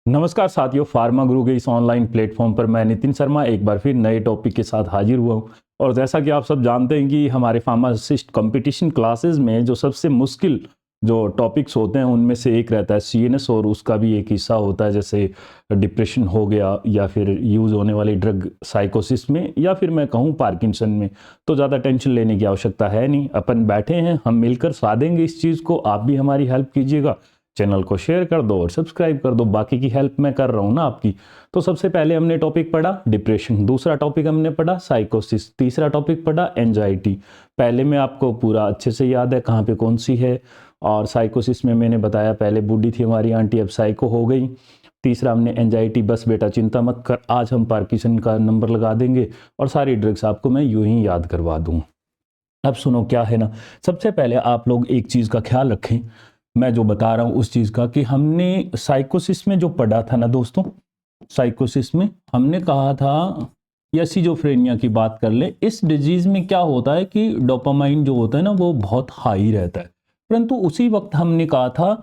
नमस्कार साथियों, फार्मा गुरु के इस ऑनलाइन प्लेटफॉर्म पर मैं नितिन शर्मा एक बार फिर नए टॉपिक के साथ हाजिर हुआ हूँ। और जैसा कि आप सब जानते हैं कि हमारे फार्मासिस्ट कंपटीशन क्लासेस में जो सबसे मुश्किल जो टॉपिक्स होते हैं उनमें से एक रहता है सीएनएस, और उसका भी एक हिस्सा होता है जैसे डिप्रेशन हो गया या फिर यूज़ होने वाली ड्रग साइकोसिस में या फिर मैं कहूँ पार्किंसन में। तो ज़्यादा टेंशन लेने की आवश्यकता है नहीं, अपन बैठे हैं, हम मिलकर साधेंगे इस चीज़ को। आप भी हमारी हेल्प कीजिएगा, चैनल को शेयर कर दो और सब्सक्राइब कर दो, बाकी की हेल्प मैं कर रहा हूँ ना आपकी। तो सबसे पहले हमने टॉपिक पढ़ा डिप्रेशन, दूसरा टॉपिक हमने पढ़ा साइकोसिस, तीसरा टॉपिक पढ़ा एंजाइटी। पहले में आपको पूरा अच्छे से याद है कहाँ पे कौन सी है। और साइकोसिस में मैंने बताया पहले बूढ़ी थी हमारी आंटी, अब साइको हो गई। तीसरा हमने एंजाइटी, बस बेटा चिंता मत कर, आज हम पार्किंसन का नंबर लगा देंगे और सारी ड्रग्स आपको मैं यूं ही याद करवा दूँ। अब सुनो क्या है ना, सबसे पहले आप लोग एक चीज़ का ख्याल रखें, मैं जो बता रहा हूँ उस चीज़ का, कि हमने साइकोसिस में जो पढ़ा था ना दोस्तों, साइकोसिस में हमने कहा था या सिजोफ्रेनिया की बात कर ले, इस डिजीज में क्या होता है कि डोपामाइन जो होता है ना वो बहुत हाई रहता है। परंतु उसी वक्त हमने कहा था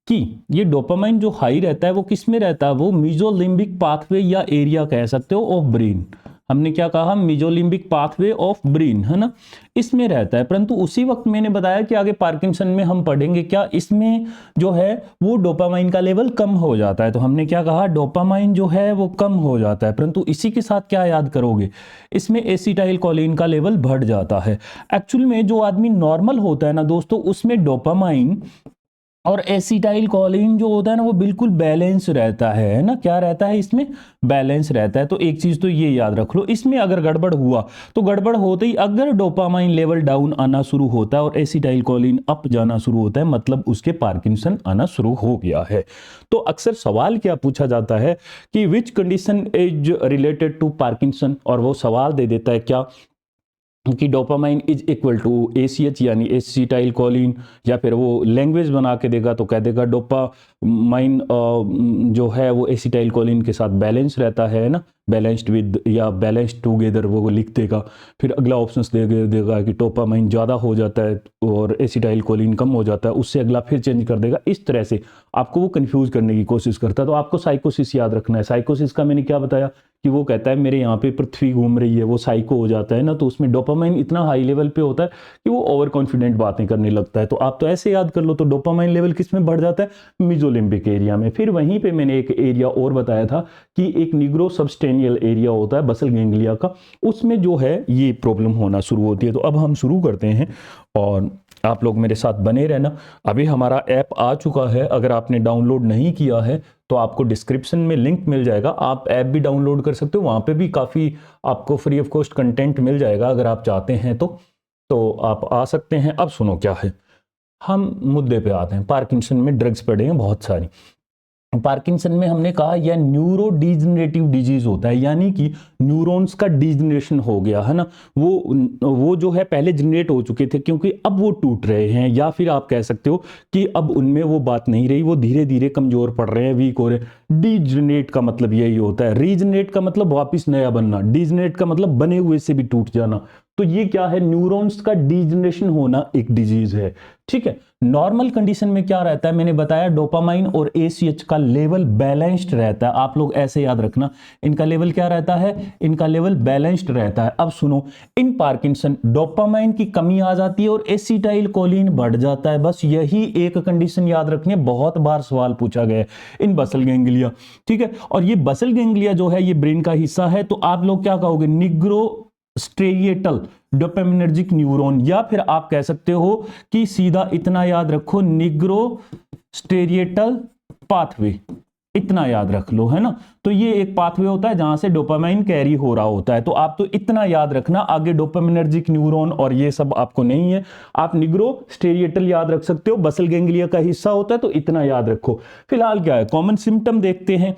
कि ये डोपामाइन जो हाई रहता है वो किस में रहता है, वो मीजोलिम्बिक पाथवे या एरिया कह सकते हो ऑफ ब्रेन। हमने क्या कहा, मीजोलिम्बिक पाथवे ऑफ ब्रेन, है ना, इसमें रहता है। परंतु उसी वक्त मैंने बताया कि आगे पार्किंसन में हम पढ़ेंगे क्या, इसमें जो है वो डोपामाइन का लेवल कम हो जाता है। तो हमने क्या कहा, डोपामाइन जो है वो कम हो जाता है, परंतु इसी के साथ क्या याद करोगे, इसमें एसिटाइल कोलिन का लेवल बढ़ जाता है। एक्चुअल में जो आदमी नॉर्मल होता है ना दोस्तों, उसमें डोपामाइन और एसिटाइल कोलिन जो होता है ना वो बिल्कुल बैलेंस रहता है ना, क्या रहता है इसमें, बैलेंस रहता है। तो एक चीज तो ये याद रख लो, इसमें अगर गड़बड़ हुआ तो गड़बड़ होते ही अगर डोपामाइन लेवल डाउन आना शुरू होता है और एसिटाइल कोलिन अप जाना शुरू होता है, मतलब उसके पार्किंसन आना शुरू हो गया है। तो अक्सर सवाल क्या पूछा जाता है कि which condition is related to Parkinson, और वो सवाल दे देता है क्या कि dopamine is equal to ACh यानी एसिटाइल कोलिन, या फिर वो लैंग्वेज बना के देगा तो कह देगा डोपामाइन जो है वो एसिटाइल कोलिन के साथ बैलेंस रहता है ना, बैलेंस्ड विद या बैलेंस्ड टुगेदर वो लिख देगा। फिर अगला ऑप्शन देगा कि डोपामाइन ज़्यादा हो जाता है और एसिटाइल कोलिन कम हो जाता है, उससे अगला फिर चेंज कर देगा। इस तरह से आपको वो कंफ्यूज करने की कोशिश करता है। तो आपको साइकोसिस याद रखना है। साइकोसिस का मैंने क्या बताया कि वो कहता है मेरे यहाँ पे पृथ्वी घूम रही है, वो साइको हो जाता है ना, तो उसमें डोपामाइन इतना हाई लेवल पे होता है कि वो ओवर कॉन्फिडेंट बातें करने लगता है। तो आप तो ऐसे याद कर लो, तो डोपामाइन लेवल किस में बढ़ जाता है, मीजोलिम्बिक एरिया में। फिर वहीं पे मैंने एक एरिया और बताया था कि एक निग्रो सबस्टेनियल एरिया होता है बसल गैंग्लिया का, उसमें जो है ये प्रॉब्लम होना शुरू होती है। तो अब हम शुरू करते हैं और आप लोग मेरे साथ बने रहना। अभी हमारा ऐप आ चुका है, अगर आपने डाउनलोड नहीं किया है तो आपको डिस्क्रिप्शन में लिंक मिल जाएगा, आप ऐप भी डाउनलोड कर सकते हो, वहाँ पे भी काफ़ी आपको फ्री ऑफ कॉस्ट कंटेंट मिल जाएगा अगर आप चाहते हैं तो आप आ सकते हैं। अब सुनो क्या है, हम मुद्दे पे आते हैं। पार्किंसन में ड्रग्स पड़े हैं बहुत सारी। पार्किंसन में हमने कहा यह न्यूरो डिजनरेटिव डिजीज होता है, यानी कि न्यूरॉन्स का डिजनरेशन हो गया है ना, वो जो है पहले जनरेट हो चुके थे क्योंकि अब वो टूट रहे हैं, या फिर आप कह सकते हो कि अब उनमें वो बात नहीं रही, वो धीरे धीरे कमजोर पड़ रहे हैं, वीक हो रहे हैं। डिजनरेट का मतलब यही होता है, रीजनरेट का मतलब वापस नया बनना, डिजनरेट का मतलब बने हुए से भी टूट जाना। तो ये क्या है, न्यूरॉन्स का डिजनरेशन होना एक डिजीज है। ठीक है, नॉर्मल कंडीशन में क्या रहता है, मैंने बताया डोपामाइन और एसीएच का लेवल बैलेंस्ड रहता है। आप लोग ऐसे याद रखना, इनका लेवल क्या रहता है, इनका लेवल बैलेंस्ड रहता है। अब सुनो, इन पार्किंसन डोपामाइन की कमी आ जाती है और एसिटाइल कोलिन बढ़ जाता है। बस यही एक कंडीशन याद रखनी है, बहुत बार सवाल पूछा गया है इन बसल गैंग्लिया। ठीक है, और ये बसल गैंग्लिया जो है ये ब्रेन का हिस्सा है, तो आप लोग क्या कहोगे, निग्रो स्टेरिएटल डोपामिनर्जिक न्यूरॉन, या फिर आप कह सकते हो कि सीधा इतना याद रखो, निग्रो स्टेरिएटल पाथवे, इतना याद रख लो, है ना। तो ये एक पाथवे होता है जहां से डोपामाइन कैरी हो रहा होता है, तो आप तो इतना याद रखना। आगे डोपामिनर्जिक न्यूरॉन और ये सब आपको नहीं है, आप निग्रो स्टेरिएटल याद रख सकते हो, बसल गैंग्लिया का हिस्सा होता है, तो इतना याद रखो। फिलहाल क्या है, कॉमन सिम्टम देखते हैं,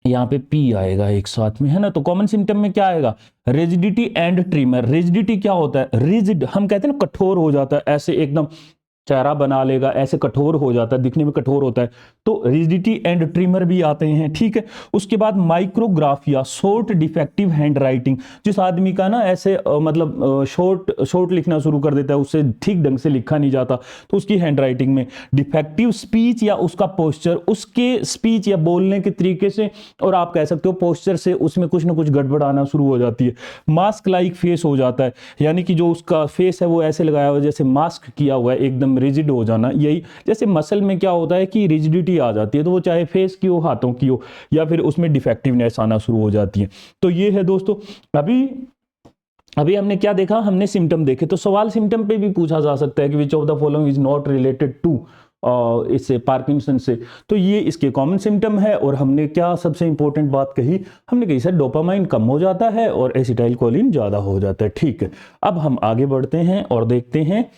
यहाँ पे पी आएगा एक साथ में, है ना। तो कॉमन सिम्टम में क्या आएगा, रिजिडिटी एंड ट्रीमर। रिजिडिटी क्या होता है, रिजिड हम कहते हैं ना, कठोर हो जाता है ऐसे एकदम चेहरा बना लेगा, ऐसे कठोर हो जाता है, दिखने में कठोर होता है, तो रिजिडिटी एंड ट्रिमर भी आते हैं, ठीक है। उसके बाद Micrographia, short defective hand writing, जिस आदमी का ना ऐसे मतलब शॉर्ट लिखना शुरू कर देता है, उससे ठीक ढंग से लिखा नहीं जाता, तो उसकी हैंड राइटिंग में डिफेक्टिव स्पीच या उसका पोस्चर, उसके स्पीच या बोलने के तरीके से, और आप कह सकते हो पोस्चर से उसमें कुछ ना कुछ गड़बड़ आना शुरू हो जाती है। मास्क लाइक फेस हो जाता है, यानी कि जो उसका फेस है वो ऐसे लगाया हुआ है जैसे मास्क किया हुआ है, एकदम रिजिड हो जाना। यही जैसे मसल में क्या होता है कि रिजिडिटी आ जाती है, तो वो चाहे फेस की हो, हाथों की हो, या फिर उसमें डिफेक्टिवनेस आना शुरू हो जाती है। तो ये है दोस्तों। अभी हमने क्या देखा, हमने सिम्टम देखे, तो सवाल सिम्टम पे भी पूछा जा सकता है कि which of the following is not related to इससे पार्किंसन से, तो ये इसके कॉमन सिम्टम है। और हमने क्या सबसे इंपॉर्टेंट बात कही, हमने कही सर डोपामाइन कम हो जाता है और एसिटाइलकोलिन ज्यादा हो जाता है, ठीक है। अब हम आगे बढ़ते हैं और देखते हैं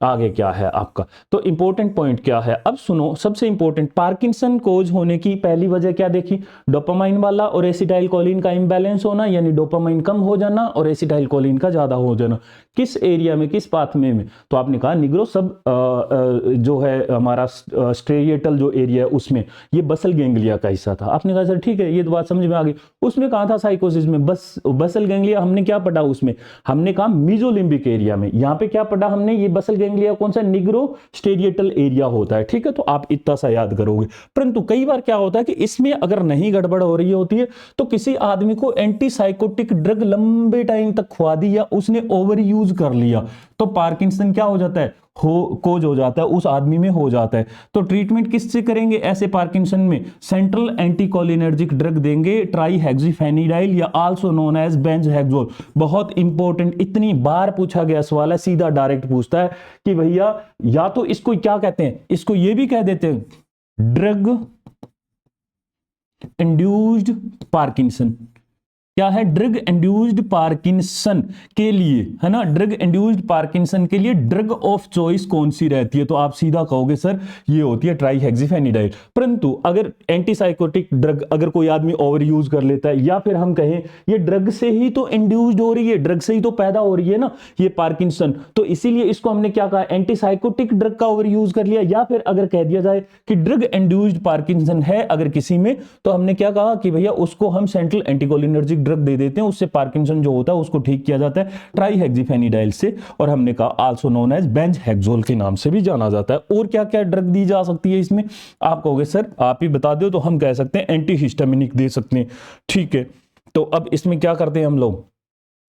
आगे क्या है आपका। तो इंपॉर्टेंट पॉइंट क्या है, अब सुनो, सबसे इंपॉर्टेंट पार्किंसन कोज होने की पहली वजह क्या देखी, डोपामाइन वाला और एसिटाइलकोलिन का इंबैलेंस होना, यानी डोपामाइन कम हो जाना और एसिटाइलकोलिन का ज्यादा हो जाना। किस एरिया में, किस पाथवे में, तो आपने कहा निग्रो सब जो है हमारा स्ट्रेरिएटल जो एरिया है उसमें, ये बसल गैंग्लिया का हिस्सा था। आपने कहा सर ठीक है, ये तो बात समझ में आ गई। उसमें कहा था साइकोसिस में, बस बसल गैंग्लिया हमने क्या पढ़ा उसमें, हमने कहा मीजोलिम्बिक एरिया में। यहाँ पे क्या पढ़ा हमने, ये बसल गैंग्लिया कौन सा, निग्रो स्टेरिएटल एरिया होता है, ठीक है। तो आप इतना सा याद करोगे। परंतु कई बार क्या होता है कि इसमें अगर नहीं गड़बड़ हो रही होती है तो किसी आदमी को एंटीसाइकोटिक ड्रग लंबे टाइम तक खुआ दी या उसने ओवर यूज कर लिया, तो पार्किंसन क्या हो जाता है, कोज हो जाता है, उस आदमी में हो जाता है। तो ट्रीटमेंट किससे करेंगे ऐसे पार्किंसन में, सेंट्रल एंटीकोलिनर्जिक ड्रग देंगे, ट्राईहेक्सिफेनिडाइल या आल्सो नोन एज बेंजहेक्सोल। बहुत इंपॉर्टेंट, इतनी बार पूछा गया सवाल है, सीधा डायरेक्ट पूछता है कि भैया या तो इसको क्या कहते हैं, इसको ये भी कह देते हैं ड्रग इंड्यूस्ड पार्किंसन। क्या है, ड्रग इंड्यूस्ड पार्किंसन के लिए, है ना, ड्रग इंड्यूस्ड पार्किंसन के लिए ड्रग ऑफ चॉइस कौन सी रहती है, तो आप सीधा कहोगे सर ये होती है ट्राईहेक्सिफेनिडाइल। परंतु अगर एंटीसाइकोटिक ड्रग अगर कोई आदमी ओवर यूज कर लेता है, या फिर हम कहें ये ड्रग से ही तो इंड्यूस्ड हो रही है, ड्रग से ही तो पैदा हो रही है ना ये पार्किंसन, तो इसीलिए इसको हमने क्या कहा, एंटीसाइकोटिक ड्रग का ओवर यूज कर लिया। या फिर अगर कह दिया जाए कि ड्रग इंड्यूस्ड पार्किंसन है अगर किसी में, तो हमने क्या कहा कि भैया उसको हम सेंट्रल एंटीकोलिनर्जिक ड्रग दे देते हैं, उससे पार्किंसन जो होता है उसको ठीक किया जाता है ट्राईहेक्सिफेनिडाइल से, और हमने कहा आल्सो नोन एज बेंजहेक्सोल के नाम से भी जाना जाता है। और क्या क्या ड्रग दी जा सकती है इसमें, आप कहोगे सर आप ही बता दो, तो हम कह सकते हैं एंटीहिस्टामिनिक दे सकते हैं, ठीक है। तो अब इसमें क्या करते हैं हम लोग,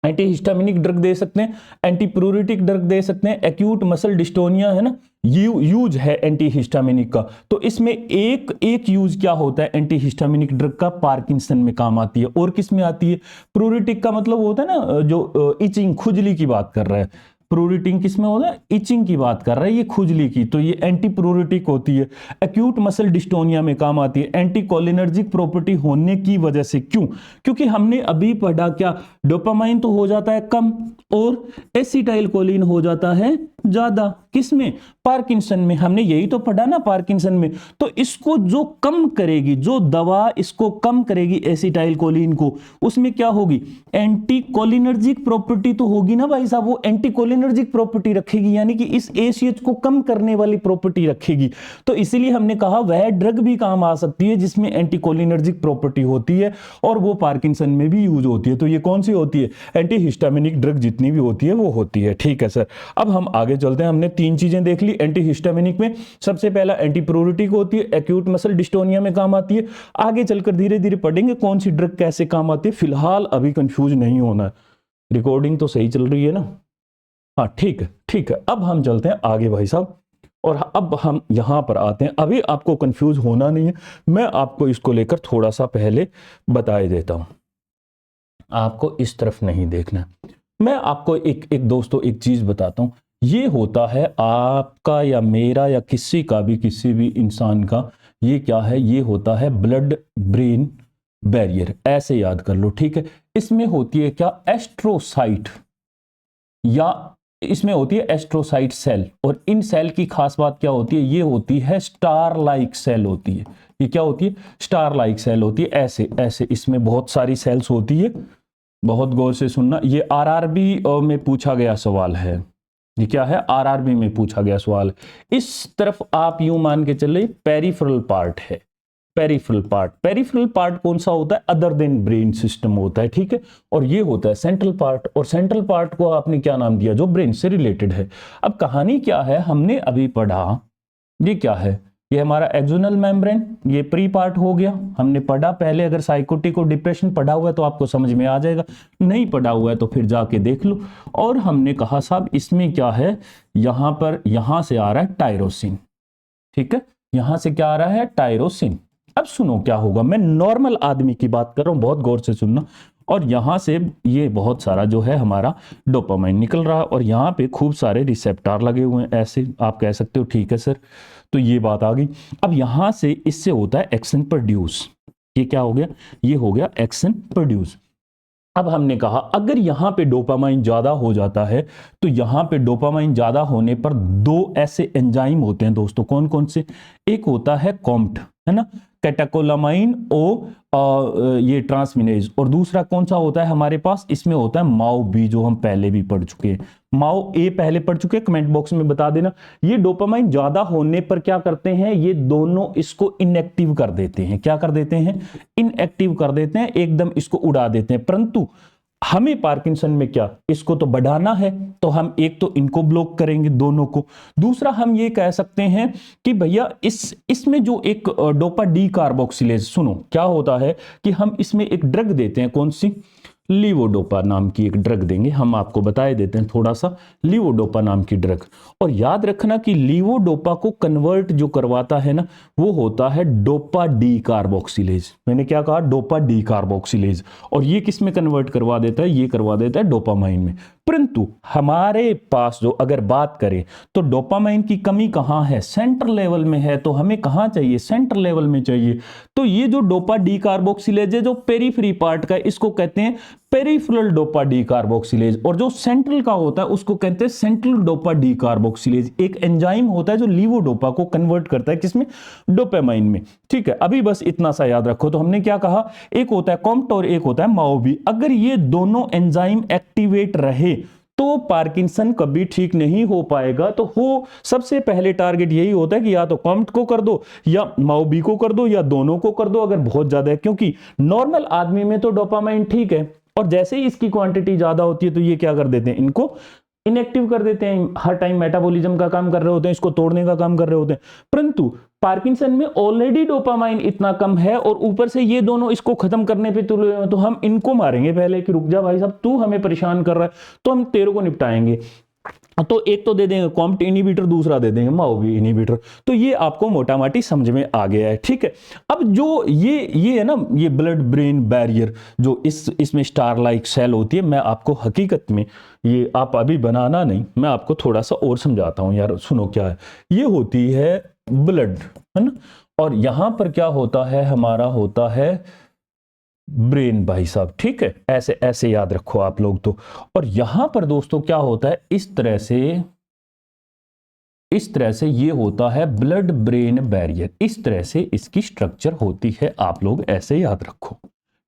एंटीहिस्टामिनिक ड्रग दे सकते हैं, एंटीप्यूरिटिक ड्रग दे सकते हैं, एक्यूट मसल डिस्टोनिया है ना, यूज है एंटीहिस्टामिनिक का। तो इसमें एक यूज क्या होता है एंटीहिस्टामिनिक ड्रग का, पार्किंसन में काम आती है। और किस में आती है, प्यूरिटिक का मतलब होता है ना जो इचिंग खुजली की बात कर रहा है, प्रूरिटिंग किस में होता है, इचिंग की बात कर रहा है, ये खुजली की, तो ये एंटी प्रूरिटिक होती है। एक्यूट मसल डिस्टोनिया में काम आती है, एंटी कोलिनर्जिक प्रॉपर्टी होने की वजह से। क्यों, क्योंकि हमने अभी पढ़ा क्या, डोपामाइन तो हो जाता है कम और एसिटाइलकोलिन हो जाता है ज्यादा, किसमें, पार्किंसन में। हमने यही तो पढ़ा ना पार्किंसन में। तो इसको जो कम करेगी, जो दवा इसको कम करेगी एसिटाइलकोलिन को, उसमें क्या होगी, एंटी कोलिनर्जिक प्रॉपर्टी तो होगी ना भाई साहब, वो एंटी कोलिनर्जिक प्रॉपर्टी रखेगी, यानी कि इस एसीएच को कम करने वाली प्रॉपर्टी रखेगी। तो इसीलिए हमने कहा वह ड्रग भी काम आ सकती है जिसमें एंटी कोलिनर्जिक प्रॉपर्टी होती है, और वो पार्किंसन में भी यूज होती है। तो ये कौन सी होती है, एंटीहिस्टामिनिक ड्रग जितनी भी होती है वो होती है, ठीक है सर। अब हम आगे चलते हैं, हमने तीन चीजें देख ली एंटीहिस्टामिनिक में। सबसे पहला एंटीप्यूरिटिक होती है, एक्यूट मसल डिस्टोनिया में काम आती है। आगे चलकर धीरे धीरे पढ़ेंगे कौन सी ड्रग कैसे काम आती है, फिलहाल अभी कंफ्यूज नहीं होना है। रिकॉर्डिंग तो सही चल रही है ना, हाँ ठीक है ठीक है। अब हम चलते हैं आगे भाई साहब, और अब हम यहां पर आते हैं। अभी आपको कंफ्यूज होना नहीं है, मैं आपको इसको लेकर थोड़ा सा पहले बताए देता हूं, आपको इस तरफ नहीं देखना। मैं आपको एक दोस्तों एक चीज बताता हूं, ये होता है आपका या मेरा या किसी का भी, किसी भी इंसान का, ये क्या है, ये होता है ब्लड ब्रेन बैरियर, ऐसे याद कर लो, ठीक है। इसमें होती है क्या, एस्ट्रोसाइट, या इसमें होती है एस्ट्रोसाइट सेल, और इन सेल की खास बात क्या होती है, ये होती है स्टार लाइक सेल होती है। ये क्या होती है, स्टार लाइक सेल होती है, ऐसे ऐसे इसमें बहुत सारी सेल्स होती है। बहुत गौर से सुनना, ये आरआरबी में पूछा गया सवाल है, ये क्या है, आरआरबी में पूछा गया सवाल। इस तरफ आप यूं मान के चले पेरिफेरल पार्ट है। पेरिफेरल पार्ट कौन सा होता है, अदर देन ब्रेन सिस्टम होता है, ठीक है। और ये होता है सेंट्रल पार्ट, और सेंट्रल पार्ट को आपने क्या नाम दिया, जो ब्रेन से रिलेटेड है। अब कहानी क्या है, हमने अभी पढ़ा, ये क्या है, ये हमारा एक्सोनल मेम्ब्रेन, ये प्री पार्ट हो गया, हमने पढ़ा पहले। अगर साइकोटिक और डिप्रेशन पढ़ा हुआ है तो आपको समझ में आ जाएगा, नहीं पढ़ा हुआ है तो फिर जाके देख लो। और हमने कहा साहब इसमें क्या है, यहां पर, यहां से आ रहा है टायरोसिन, ठीक है, यहां से क्या आ रहा है, टायरोसिन। अब सुनो क्या होगा, मैं नॉर्मल आदमी की बात कर रहा हूं, बहुत गौर से सुनना। और यहां से ये बहुत सारा जो है हमारा डोपामाइन निकल रहा है, और यहां पे खूब सारे रिसेप्टर लगे हुए हैं, ऐसे आप कह सकते हो, ठीक है सर। तो ये बात आ गई। अब यहां से इससे होता है एक्शन प्रोड्यूस, ये क्या हो गया, ये हो गया एक्शन प्रोड्यूस। अब हमने कहा अगर यहां पे डोपामाइन ज्यादा हो जाता है, तो यहां पे डोपामाइन ज्यादा होने पर दो ऐसे एंजाइम होते हैं दोस्तों, कौन कौन से, एक होता है कॉम्ट, है ना, कैटेकोलामाइन ये ट्रांसमिनेज, और दूसरा कौन सा होता है हमारे पास, इसमें होता है माओ बी, जो हम पहले भी पढ़ चुके हैं। माओ ए पहले पढ़ चुके हैं, कमेंट बॉक्स में बता देना। ये डोपामाइन ज्यादा होने पर क्या करते हैं, ये दोनों इसको इनएक्टिव कर देते हैं, क्या कर देते हैं, इनएक्टिव कर देते हैं, एकदम इसको उड़ा देते हैं। परंतु हमें पार्किंसन में क्या, इसको तो बढ़ाना है, तो हम एक तो इनको ब्लॉक करेंगे दोनों को, दूसरा हम ये कह सकते हैं कि भैया इसमें जो एक डोपा डी कार्बोक्सिलेज, सुनो क्या होता है कि हम इसमें एक ड्रग देते हैं, कौन सी, लीवोडोपा नाम की एक ड्रग देंगे, हम आपको बताए देते हैं थोड़ा सा, लीवोडोपा नाम की ड्रग। और याद रखना कि लीवोडोपा को कन्वर्ट जो करवाता है ना, वो होता है डोपा डी कार्बोक्सिलेज। मैंने क्या कहा, डोपा डी कार्बोक्सिलेज। और ये किस में कन्वर्ट करवा देता है, ये करवा देता है डोपामाइन में। परंतु हमारे पास जो अगर बात करें तो डोपामाइन की कमी कहां है, सेंट्रल लेवल में है, तो हमें कहां चाहिए, सेंट्रल लेवल में चाहिए। तो ये जो डोपा डी कार्बोक्सिलेज है, जो पेरीफ्री पार्ट का है, इसको कहते हैं पेरिफेरल डोपा डी कार्बोक्सिलेज, और जो सेंट्रल का होता है उसको कहते हैं सेंट्रल डोपा डी कार्बोक्सिलेज। एक एंजाइम होता है जो लीवोडोपा को कन्वर्ट करता है किसमें, डोपामाइन में, ठीक है। अभी बस इतना सा याद रखो। तो हमने क्या कहा, एक होता है कॉम्ट और एक होता है माओबी। अगर ये दोनों एंजाइम एक्टिवेट रहे तो पार्किंसन कभी ठीक नहीं हो पाएगा। तो हो सबसे पहले टारगेट यही होता है कि या तो कॉम्ट को कर दो या माओबी को कर दो या दोनों को कर दो अगर बहुत ज्यादा है, क्योंकि नॉर्मल आदमी में तो डोपामाइन ठीक है, और जैसे ही इसकी क्वांटिटी ज्यादा होती है तो ये क्या कर देते हैं, इनको इनएक्टिव कर देते हैं, हर टाइम मेटाबॉलिज्म का काम कर रहे होते हैं, इसको तोड़ने का काम कर रहे होते हैं। परंतु पार्किंसन में ऑलरेडी डोपामाइन इतना कम है और ऊपर से ये दोनों इसको खत्म करने पे तुले हुए हैं, तो हम इनको मारेंगे पहले कि रुक जा भाई साहब, तू हमें परेशान कर रहा है, तो हम तेरे को निपटाएंगे। तो एक तो दे देंगे कॉम्ट इनहिबिटर, दूसरा दे देंगे माओबी इनहिबिटर। तो ये आपको मोटा माटी समझ में आ गया है, ठीक है। अब जो ये है ना, ये ब्लड ब्रेन बैरियर जो इसमें स्टार लाइक सेल होती है, मैं आपको हकीकत में, ये आप अभी बनाना नहीं, मैं आपको थोड़ा सा और समझाता हूं यार, सुनो क्या है। ये होती है ब्लड, है ना, और यहां पर क्या होता है, हमारा होता है ब्रेन भाई साहब, ठीक है, ऐसे ऐसे याद रखो आप लोग तो। और यहां पर दोस्तों क्या होता है, इस तरह से ये होता है ब्लड ब्रेन बैरियर, इस तरह से इसकी स्ट्रक्चर होती है, आप लोग ऐसे याद रखो,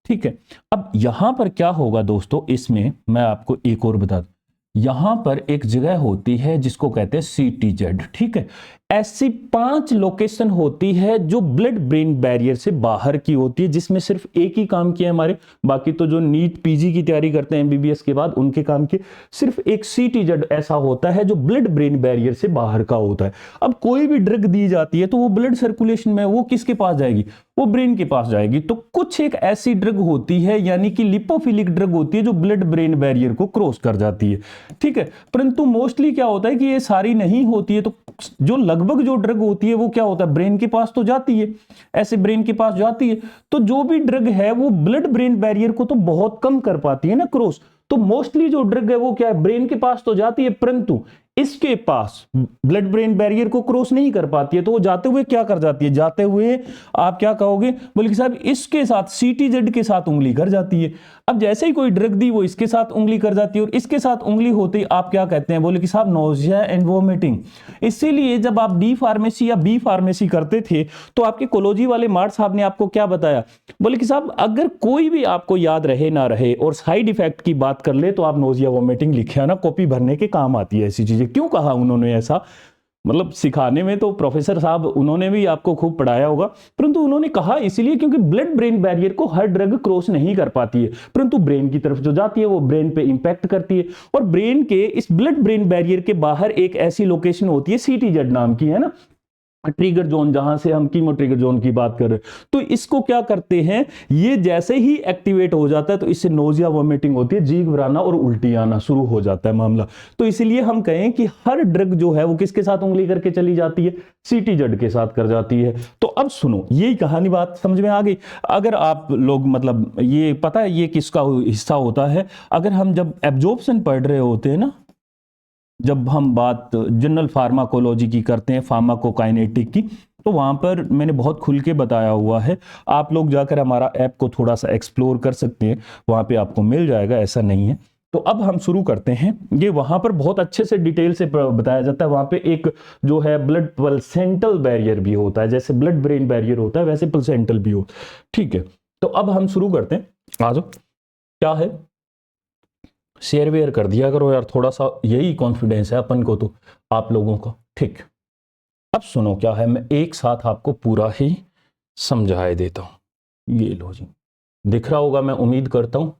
ठीक है। अब यहां पर क्या होगा दोस्तों, इसमें मैं आपको एक और बता दूं, यहां पर एक जगह होती है जिसको कहते हैं CTZ, ठीक है। ऐसी 5 लोकेशन होती है जो ब्लड ब्रेन बैरियर से बाहर की होती है, जिसमें सिर्फ एक ही काम किया हमारे, बाकी तो जो नीट पीजी की तैयारी करते हैं MBBS के बाद उनके काम के, सिर्फ एक CTZ ऐसा होता है जो ब्लड ब्रेन बैरियर से बाहर का होता है। अब कोई भी ड्रग दी जाती है तो वो ब्लड सर्कुलेशन में वो किसके पास जाएगी, वो ब्रेन के पास जाएगी। तो कुछ एक ऐसी ड्रग होती है, यानी कि लिपोफिलिक ड्रग होती है, जो ब्लड ब्रेन बैरियर को क्रॉस कर जाती है, ठीक है। परंतु मोस्टली क्या होता है कि ये सारी नहीं होती है, तो जो लगभग जो ड्रग होती है वो क्या होता है, ब्रेन के पास तो जाती है, ऐसे ब्रेन के पास जाती है। तो जो भी ड्रग है वो ब्लड ब्रेन बैरियर को तो बहुत कम कर पाती है ना क्रॉस। तो मोस्टली जो ड्रग है वो क्या है, ब्रेन के पास तो जाती है, परंतु इसके पास ब्लड ब्रेन बैरियर को क्रॉस नहीं कर पाती है। तो वो जाते हुए क्या कर जाती है, जाते हुए आप क्या कहोगे, बोले कि साहब इसके साथ CTZ के साथ उंगली कर जाती है। अब जैसे ही कोई ड्रग दी वो इसके साथ उंगली कर जाती है, और इसके साथ उंगली होते ही आप क्या कहते हैं, बोले कि साहब नोजिया एंड वोमिटिंग। इसीलिए जब आप D फार्मेसी या B फार्मेसी करते थे तो आपके कोलोजी वाले मार्ट साहब ने आपको क्या बताया, बोले कि साहब अगर कोई भी आपको याद रहे ना रहे और साइड इफेक्ट की बात कर ले तो आप नोजिया वोमिटिंग लिखे ना, कॉपी भरने के काम आती है ऐसी चीजें। क्यों कहा उन्होंने ऐसा? मतलब सिखाने में तो प्रोफेसर साहब उन्होंने भी आपको खूब पढ़ाया होगा, परंतु उन्होंने कहा इसलिए क्योंकि ब्लड ब्रेन बैरियर को हर ड्रग क्रॉस नहीं कर पाती है, परंतु ब्रेन की तरफ जो जाती है वो ब्रेन पे इंपैक्ट करती है। और ब्रेन के इस ब्लड ब्रेन बैरियर के बाहर एक ऐसी लोकेशन होती है सीटीजेड नाम की, है ना, ट्रिगर जोन, जहां से हम कीमो ट्रिगर जोन की बात कर रहे हैं। तो इसको क्या करते हैं, ये जैसे ही एक्टिवेट हो जाता है तो इससे नोजिया, वॉमिटिंग होती है, जीभ भराना और उल्टी आना शुरू हो जाता है मामला। तो इसलिए हम कहें कि हर ड्रग जो है वो किसके साथ उंगली करके चली जाती है, सीटीजेड के साथ कर जाती है। तो अब सुनो, यही कहानी, बात समझ में आ गई? अगर आप लोग मतलब ये पता है ये किसका हिस्सा होता है, अगर हम जब एब्जॉर्प्शन पढ़ रहे होते हैं ना, जब हम बात जनरल फार्माकोलॉजी की करते हैं, फार्माकोकाइनेटिक की, तो वहां पर मैंने बहुत खुल के बताया हुआ है। आप लोग जाकर हमारा ऐप को थोड़ा सा एक्सप्लोर कर सकते हैं, वहां पे आपको मिल जाएगा, ऐसा नहीं है। तो अब हम शुरू करते हैं। ये वहां पर बहुत अच्छे से डिटेल से बताया जाता है। वहां पे एक जो है ब्लड प्लेसेंटल बैरियर भी होता है, जैसे ब्लड ब्रेन बैरियर होता है वैसे प्लेसेंटल भी होता है। ठीक है, तो अब हम शुरू करते हैं। आ जाओ, क्या है, शेयर वेयर कर दिया करो यार, थोड़ा सा यही कॉन्फिडेंस है अपन को तो आप लोगों का। ठीक, अब सुनो क्या है, मैं एक साथ आपको पूरा ही समझाए देता हूं। ये लो जी, दिख रहा होगा मैं उम्मीद करता हूं।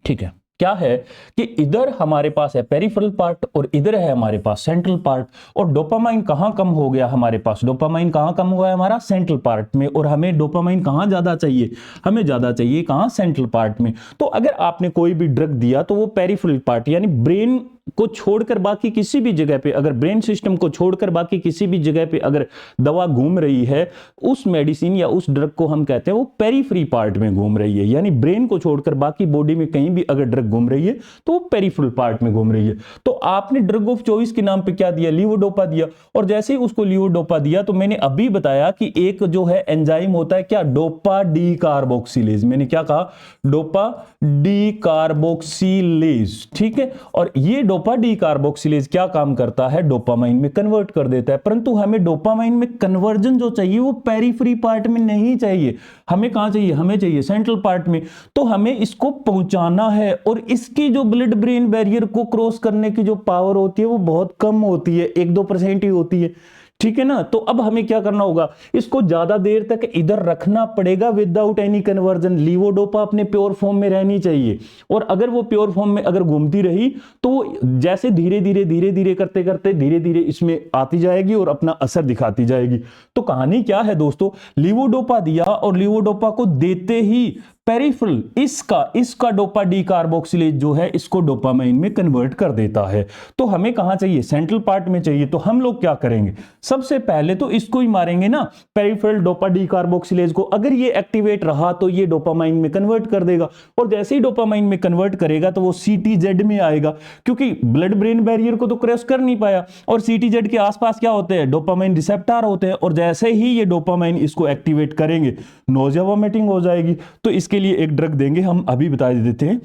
ठीक है, क्या है कि इधर हमारे पास है पेरिफेरल पार्ट और इधर है हमारे पास सेंट्रल पार्ट। और डोपामाइन कहां कम हो गया हमारे पास, डोपामाइन कहां कम हुआ है हमारा, सेंट्रल पार्ट में। और हमें डोपामाइन कहां ज्यादा चाहिए, हमें ज्यादा चाहिए कहां, सेंट्रल पार्ट में। तो अगर आपने कोई भी ड्रग दिया तो वो पेरिफेरल पार्ट यानी ब्रेन को छोड़कर बाकी किसी भी जगह पे, अगर ब्रेन सिस्टम को छोड़कर बाकी किसी भी जगह पे अगर दवा घूम रही है, उस मेडिसिन या उस ड्रग को हम कहते हैं वो पेरिफेरी पार्ट में घूम रही है। यानी ब्रेन को छोड़कर बाकी बॉडी में कहीं भी अगर ड्रग घूम रही है तो वो पेरिफेरल पार्ट में घूम रही है। तो आपने ड्रग ऑफ चॉइस के नाम पे क्या दिया, लीवोडोपा दिया। और जैसे ही उसको लीवोडोपा दिया तो मैंने अभी बताया कि एक जो है एंजाइम होता है क्या, डोपा डी कार्बोक्सिलेज। मैंने क्या कहा, डोपा डी कार्बोक्सिलेज। ठीक है, और ये डोपा डी कार्बोक्सिलेज क्या काम करता है, डोपामाइन में कन्वर्ट कर देता है। परंतु हमें डोपामाइन में कन्वर्जन जो चाहिए वो पेरिफेरी पार्ट में नहीं चाहिए, हमें कहां चाहिए, हमें चाहिए सेंट्रल पार्ट में। तो हमें इसको पहुंचाना है और इसकी जो ब्लड ब्रेन बैरियर को क्रॉस करने की जो पावर होती है वो बहुत कम होती है, 1-2% ही होती है। ठीक है ना, तो अब हमें क्या करना होगा, इसको ज्यादा देर तक इधर रखना पड़ेगा विदाउट एनी कन्वर्जन। लीवोडोपा अपने प्योर फॉर्म में रहनी चाहिए। और अगर वो प्योर फॉर्म में अगर घूमती रही तो जैसे धीरे धीरे करते करते धीरे धीरे इसमें आती जाएगी और अपना असर दिखाती जाएगी। तो कहानी क्या है दोस्तों, लीवोडोपा दिया और लीवोडोपा को देते ही पेरिफेरल इसका डोपा डी कार्बोक्सिलेज जो है इसको डोपामाइन में कन्वर्ट कर देता है। तो हमें कहां चाहिए, सेंट्रल पार्ट में चाहिए। तो हम लोग क्या करेंगे, सबसे पहले तो इसको ही मारेंगे ना, पेरिफेरल डोपा डी कार्बोक्सिलेज को। अगर ये एक्टिवेट रहा तो ये डोपामाइन में कन्वर्ट कर देगा, और जैसे ही डोपामाइन में कन्वर्ट करेगा तो वो सीटीजेड में आएगा, क्योंकि ब्लड ब्रेन बैरियर को तो क्रॉस कर नहीं पाया। और सीटीजेड के आसपास क्या होते हैं, डोपामाइन रिसेप्टर होते हैं। और जैसे ही ये डोपामाइन इसको एक्टिवेट करेंगे, नोजिया वॉमिटिंग हो जाएगी। तो इसके लिए एक ड्रग देंगे, हम अभी बता देते हैं।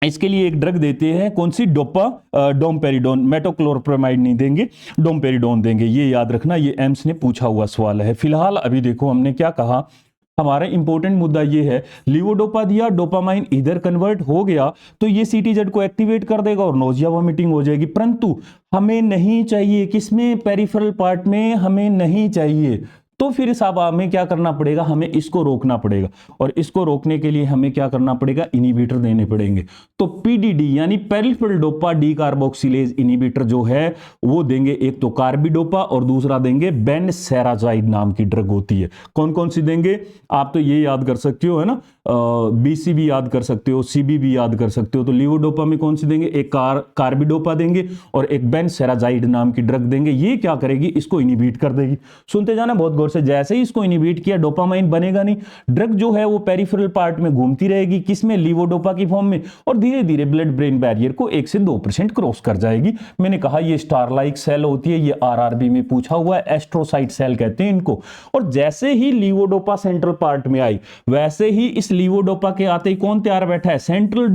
इसके लिए एक ड्रग देते हैं, कौन सी, डोमपेरिडोन। मेटोक्लोरोप्रोमाइड नहीं देंगे, डोमपेरिडोन देंगे। ये याद रखना, ये एम्स ने पूछा हुआ सवाल है। फिलहाल अभी देखो हमने क्या कहा, हमारा इंपॉर्टेंट मुद्दा ये है, लीवोडोपा दिया, डोपामाइन इधर कन्वर्ट हो गया तो ये सीटीजेड को एक्टिवेट कर देगा और नोजिया वॉमिटिंग हो जाएगी। परंतु हमें नहीं चाहिए किसमें, पेरिफेरल पार्ट में हमें नहीं चाहिए। तो फिर साहब हमें क्या करना पड़ेगा, हमें इसको रोकना पड़ेगा। और इसको रोकने के लिए हमें क्या करना पड़ेगा, इनिबिटर देने पड़ेंगे। तो पीडीडी यानी peripheral dopa D carboxylase inhibitor जो है वो देंगे। एक तो कार्बिडोपा और दूसरा देंगे बेनसेराजाइड नाम की ड्रग होती है। कौन कौन सी देंगे, आप तो ये याद कर सकते हो, है ना, बीसी भी याद कर सकते हो, सीबी भी याद कर सकते हो। तो लीवोडोपा में कौन सी देंगे, एक कार्बिडोपा देंगे और एक बेनसेराजाइड नाम की ड्रग देंगे। ये क्या करेगी, इसको इनिबिट कर देगी। सुनते जाना बहुत गौर से, जैसे ही इसको इनिबिट किया डोपामाइन बनेगा नहीं, ड्रग जो है वो पेरिफेरल पार्ट में घूमती रहेगी, किसमें, लीवोडोपा की फॉर्म में, और धीरे धीरे ब्लड ब्रेन बैरियर को 1 से 2% क्रॉस कर जाएगी। मैंने कहा ये स्टार लाइक सेल होती है, ये आरआरबी में पूछा हुआ है, एस्ट्रोसाइट सेल कहते हैं इनको। और जैसे ही लीवोडोपा सेंट्रल पार्ट में आई, वैसे ही इस लीवोडोपा के आते ही कौन तैयार बैठा है, सेंट्रल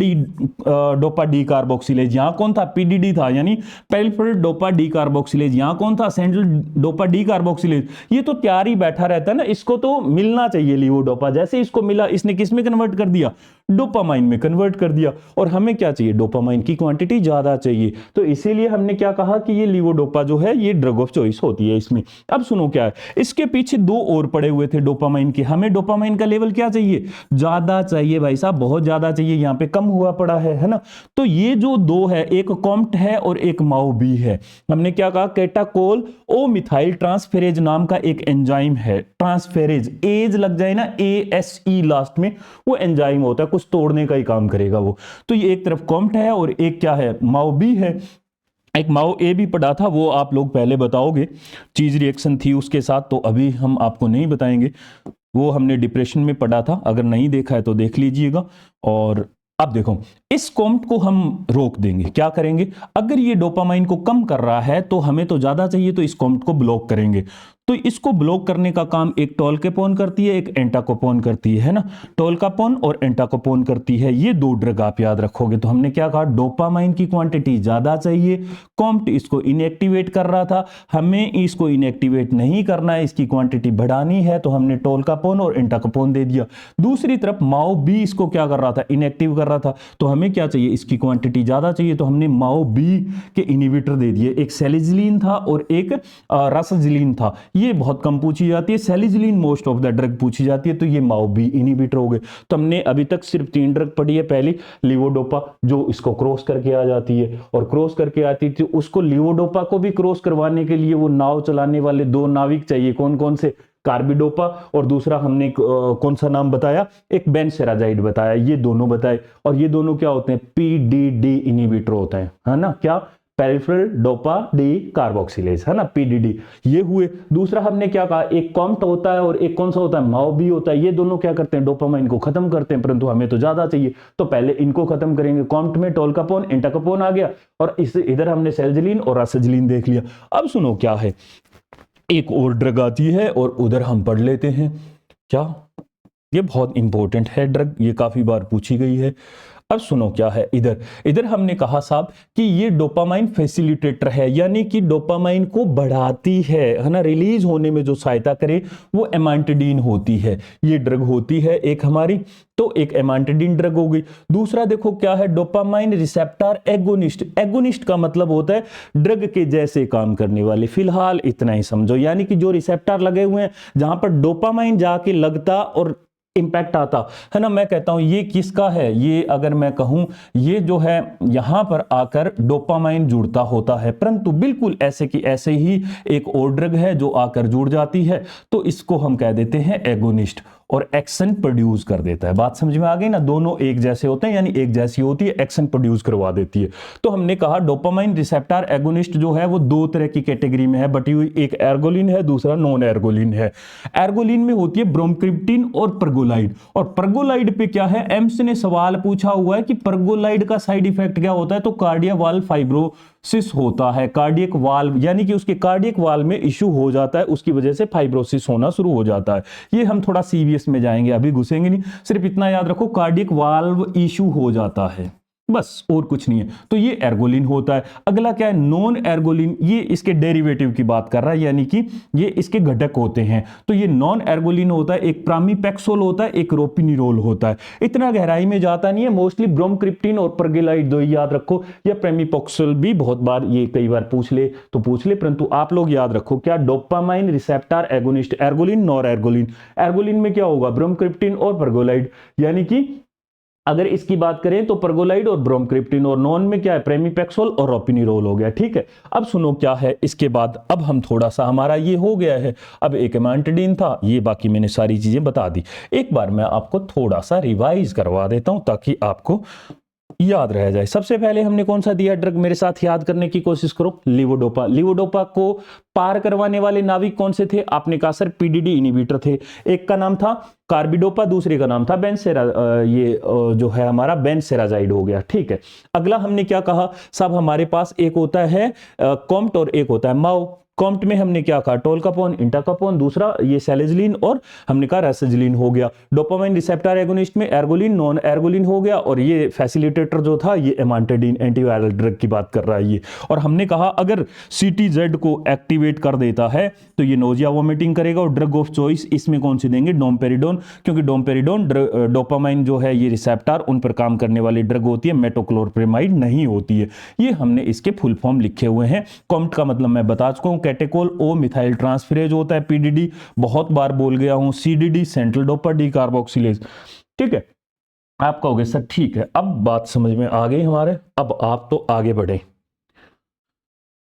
डोपा डी कार्बोक्सिलेज। यहां कौन था, पीडीडी था, यानी पेरिफेरल डोपा डी कार्बोक्सिलेज। यहां कौन था, सेंट्रल डोपा डी कार्बोक्सिलेज। ये तो तैयार ही बैठा रहता है ना, इसको तो मिलना चाहिए लीवोडोपा। जैसे इसको मिला, इसने किस में कन्वर्ट कर दिया, डोपामाइन में कन्वर्ट कर दिया। और हमें क्या चाहिए, डोपामाइन की क्वांटिटी ज्यादा चाहिए, तो इसीलिए हमने क्या कहा कि ये लीवोडोपा जो है ये ड्रग ऑफ चॉइस होती है इसमें। अब सुनो क्या है, इसके पीछे दो और पड़े हुए थे डोपामाइन के। हमें डोपामाइन का लेवल क्या चाहिए, ज्यादा चाहिए भाई साहब, बहुत ज्यादा चाहिए, यहां पे कम हुआ पड़ा है ना। तो ये जो दो है, एक कॉम्ट है और एक माओबी है। हमने क्या कहा, कैटाकोल ओ मिथाइल ट्रांसफेरेज नाम का एक एंजाइम है। ट्रांसफेरेज, एज लग जाए ना, ASE लास्ट में, वो एंजाइम होता है, कुछ तोड़ने का ही काम करेगा वो। तो ये एक तरफ कॉम्ट है और एक क्या है, माओबी है। एक माओ ए भी पढ़ा था, वो आप लोग पहले बताओगे, चीज रिएक्शन थी उसके साथ, तो अभी हम आपको नहीं बताएंगे, वो हमने डिप्रेशन में पढ़ा था। अगर नहीं देखा है तो देख लीजिएगा। और अब देखो, इस कॉम्ट को हम रोक देंगे, क्या करेंगे, अगर ये डोपामाइन को कम कर रहा है तो हमें तो ज्यादा चाहिए, तो इस कॉम्ट को ब्लॉक करेंगे। तो इसको ब्लॉक करने का काम एक टोल्केपोन करती है, एक एंटाकोपोन करती है ना। टोल्कापोन और एंटाकोपोन करती है, ये दो ड्रग आप याद रखोगे। तो हमने क्या कहा, डोपामाइन की क्वांटिटी ज्यादा चाहिए, कॉम्ट इसको इनएक्टिवेट कर रहा था, हमें इसको इनएक्टिवेट नहीं करना है, इसकी क्वांटिटी बढ़ानी है, तो हमने टोल्कापोन और एंटाकोपोन दे दिया। दूसरी तरफ माओ बी इसको क्या कर रहा था, इनएक्टिव कर रहा था, तो हमें क्या चाहिए, इसकी क्वांटिटी ज्यादा चाहिए, तो हमने माओ बी के इनिबिटर दे दिए। एक सेलिजिलिन था और एक रासाजिलिन था। ये बहुत कम पूछी जाती है, सेलिजिलिन मोस्ट ऑफ द ड्रग पूछी जाती है, तो ये माओ बी इनिबिटर हो गए। तो हमने अभी तक सिर्फ 3 ड्रग पढ़ी है। पहली लीवोडोपा, जो इसको क्रॉस करके आ जाती है, और क्रॉस करके आती थी, उसको लीवोडोपा को भी क्रॉस करवाने के लिए वो नाव चलाने वाले 2 नाविक चाहिए। कौन कौन से, कार्बिडोपा और दूसरा हमने कौन सा नाम बताया, एक बेनसेराजाइड बताया, ये दोनों बताए। और ये दोनों क्या होते हैं, PDD इनिबिटर होते हैं, है ना, क्या, पेरिफेरल डोपा डी कार्बोक्सिलेज, है ना, PDD। ये हुए। दूसरा हमने क्या कहा, एक कॉम्ट होता है और एक कौन सा होता है, माओ बी होता है। ये दोनों क्या करते हैं, डोपामाइन को खत्म करते हैं, परंतु हमें तो ज्यादा चाहिए, तो पहले इनको खत्म करेंगे। कॉम्ट में टोल्कापोन, एंटाकोपोन आ गया, और इस इधर हमने सेल्जिलिन और रासाजिलिन देख लिया। अब सुनो क्या है, एक और ड्रग आती है और उधर हम पढ़ लेते हैं। क्या, ये बहुत इंपॉर्टेंट है ड्रग, ये काफी बार पूछी गई है। अब सुनो क्या है, इधर इधर हमने कहा साहब कि ये डोपामाइन फैसिलिटेटर है, यानी कि डोपामाइन को बढ़ाती है ना, रिलीज होने में जो सहायता करे वो एमांटिडीन होती है। ये ड्रग होती है एक हमारी, तो एक एमांटिडीन ड्रग हो गई। दूसरा देखो क्या है, डोपामाइन रिसेप्टर एगोनिस्ट। एगोनिस्ट का मतलब होता है ड्रग के जैसे काम करने वाले। फिलहाल इतना ही समझो, यानी कि जो रिसेप्टर लगे हुए हैं जहां पर डोपामाइन जाके लगता और इंपैक्ट आता है ना। मैं कहता हूं ये किसका है, ये अगर मैं कहूं ये जो है यहां पर आकर डोपामाइन जुड़ता होता है, परंतु बिल्कुल ऐसे की ऐसे ही एक और ड्रग है जो आकर जुड़ जाती है, तो इसको हम कह देते हैं एगोनिस्ट, और एक्शन प्रोड्यूस कर देता है। बात समझ में आ गई ना, दोनों एक जैसे होते हैं, यानी एक जैसी होती है, एक्शन प्रोड्यूस करवा देती है। तो हमने कहा डोपामाइन रिसेप्टर एगोनिस्ट जो है वो 2 तरह की कैटेगरी में है बटी हुई, एक एर्गोलिन है, दूसरा नॉन एर्गोलिन है। एर्गोलिन में होती है ब्रोमक्रिप्टिन और परगोलाइड। और परगोलाइड पे क्या है, एम्स ने सवाल पूछा हुआ है कि परगोलाइड का साइड इफेक्ट क्या होता है, तो कार्डिया वाल्व फाइब्रोसिस होता है। कार्डियक वाल्व यानी कि उसके कार्डियक वाल्व में इश्यू हो जाता है, उसकी वजह से फाइब्रोसिस होना शुरू हो जाता है। ये हम थोड़ा सीवीएस में जाएंगे, अभी घुसेंगे नहीं, सिर्फ इतना याद रखो, कार्डियक वाल्व इश्यू हो जाता है, बस और कुछ नहीं है। तो ये एर्गोलिन होता है। अगला क्या है, नॉन एर्गोलिन, ये इसके डेरिवेटिव की बात कर रहा है, यानी कि ये इसके घटक होते हैं। तो ये नॉन एर्गोलिन होता है, एक प्रामीपेक्सोल होता है, एक रोपिनिरोल होता है। इतना गहराई में जाता नहीं है, मोस्टली ब्रोमक्रिप्टिन और परगोलाइड दो ही याद रखो, या प्रामीपेक्सोल भी बहुत बार ये कई बार पूछ ले तो पूछ ले, परंतु आप लोग याद रखो क्या, डोपामाइन रिसेप्टर एगोनिस्ट, एर्गोलिन नॉन एर्गोलिन। एर्गोलिन में क्या होगा, ब्रोमक्रिप्टिन और परगोलाइड, यानी कि अगर इसकी बात करें तो परगोलाइड और ब्रोमक्रिप्टिन, और नॉन में क्या है, प्रामीपेक्सोल और रोपिनिरोल हो गया। ठीक है, अब सुनो क्या है इसके बाद, अब हम थोड़ा सा, हमारा ये हो गया है, अब एक एमांटिडीन था, ये बाकी मैंने सारी चीजें बता दी। एक बार मैं आपको थोड़ा सा रिवाइज करवा देता हूं ताकि आपको याद रह जाए। सबसे पहले हमने कौन सा दिया ड्रग, मेरे साथ याद करने की कोशिश करो, लीवोडोपा। लीवोडोपा को पार करवाने वाले नाविक कौन से थे, आपने कहा सर PDD इनिबिटर थे। एक का नाम था कार्बिडोपा, दूसरे का नाम था बेनसेरा, ये जो है हमारा बेनसेराजाइड हो गया। ठीक है, अगला हमने क्या कहा साहब, हमारे पास एक होता है कॉम्ट और एक होता है माओ। कॉम्ट में हमने क्या कहा, टोलकापोन, इंटाकापोन, दूसरा ये सैलेजिलिन और हमने कहा रेसेजिलिन हो गया। डोपामाइन रिसेप्टर एगोनिस्ट में एर्गोलिन, नॉन एर्गोलिन हो गया, और ये फैसिलिटेटर जो था ये एमांटेडिन एंटीवायरल ड्रग की बात कर रहा है ये। और हमने कहा अगर CTZ को एक्टिवेट कर देता है तो ये नोजिया वोमिटिंग करेगा, और ड्रग ऑफ चॉइस इसमें कौन सी देंगे, डोमपेरिडोन, क्योंकि डोमपेरिडोन डोपामाइन जो है ये रिसेप्टर उन पर काम करने वाली ड्रग होती है, मेटोक्लोप्रामाइड नहीं होती है। ये हमने इसके फुल फॉर्म लिखे हुए हैं। कॉम्ट का मतलब मैं बता चुका हूं, कैटेकोल ओ मिथाइल ट्रांसफेरेज होता है, PDD बहुत बार बोल गया हूं, CDD central Doppler D carboxylase. ठीक है, आप कहोगे सर ठीक है, अब बात समझ में आ गई हमारे, अब आप तो आगे बढ़े।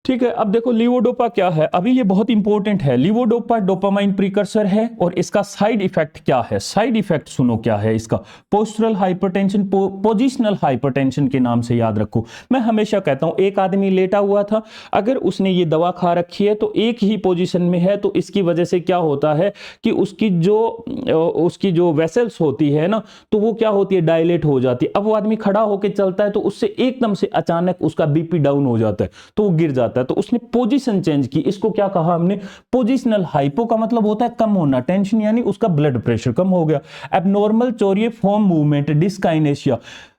ठीक है, अब देखो लीवोडोपा क्या है, अभी ये बहुत इंपॉर्टेंट है। लीवोडोपा डोपामाइन प्रीकर्सर है, और इसका साइड इफेक्ट क्या है, साइड इफेक्ट सुनो क्या है इसका, पोस्टरल हाइपरटेंशन, पोजिशनल हाइपरटेंशन के नाम से याद रखो। मैं हमेशा कहता हूं एक आदमी लेटा हुआ था, अगर उसने ये दवा खा रखी है तो एक ही पोजीशन में है, तो इसकी वजह से क्या होता है कि उसकी जो वेसल्स होती है ना, तो वो क्या होती है, डायलेट हो जाती है। अब वो आदमी खड़ा होकर चलता है तो उससे एकदम से अचानक उसका BP डाउन हो जाता है, तो वो गिर जाता है, तो उसने पोजीशन चेंज की। इसको क्या कहा हमने, पोजिशनल हाइपो का मतलब होता है कम होना, टेंशन यानी उसका ब्लड प्रेशर कम हो गया। एबनॉर्मल चोरिफॉर्म मूवमेंट, डिस्काइनेशिया,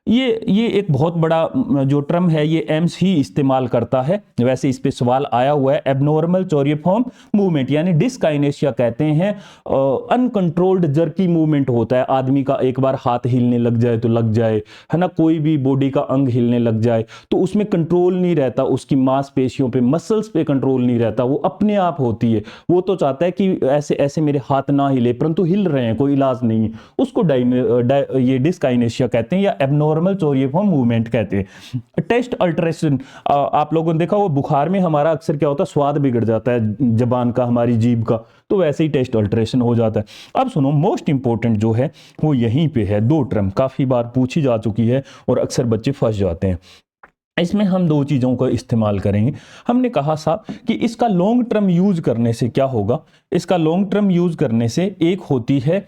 ये एक बहुत बड़ा जो टर्म है, ये एम्स ही इस्तेमाल करता है, वैसे इस पे सवाल आया हुआ है। एबनॉर्मल चोरिफॉर्म मूवमेंट यानी डिस्काइनेशिया कहते हैं, अनकंट्रोल्ड जर्की मूवमेंट होता है, आदमी का एक बार हाथ हिलने लग जाए तो लग जाए, है ना, कोई भी बॉडी का अंग हिलने लग जाए तो उसमें कंट्रोल नहीं रहता, उसकी मांसपेशियों पे, मसल्स पे कंट्रोल नहीं रहता, वो अपने आप होती है। वो तो चाहता है कि ऐसे ऐसे मेरे हाथ ना हिले, परंतु हिल रहे हैं, कोई इलाज नहीं है, उसको ये डिस्काइनेशिया कहते हैं, या एबनॉर्मल चोरिफॉर्म मूवमेंट कहते हैं। टेस्ट अल्ट्रेशन, आप लोगों ने देखा वो बुखार में हमारा अक्सर क्या होता है, स्वाद बिगड़ जाता है जबान का, हमारी जीभ का, तो वैसे ही टेस्ट अल्ट्रेशन हो जाता है। अब सुनो, मोस्ट इंपॉर्टेंट जो है वो यहीं पे है, दो टर्म काफी बार पूछी जा चुकी है और अक्सर बच्चे फंस जाते हैं। इसमें हम दो चीज़ों का इस्तेमाल करेंगे। हमने कहा साहब कि इसका लॉन्ग टर्म यूज करने से क्या होगा, इसका लॉन्ग टर्म यूज करने से एक होती है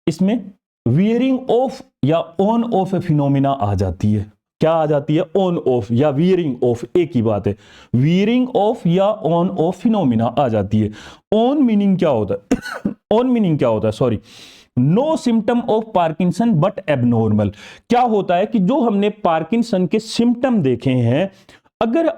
इसमें वियरिंग ऑफ या ऑन ऑफ फिनोमिना आ जाती है। क्या आ जाती है, ऑन ऑफ या वियरिंग ऑफ, एक ही बात है, वियरिंग ऑफ या ऑन ऑफ फिनोमिना आ जाती है। ऑन मीनिंग क्या होता है ऑन मीनिंग क्या होता है, sorry, no symptom of Parkinson but abnormal. क्या होता है कि जो हमने पार्किंसन के सिम्टम देखे हैं, अगर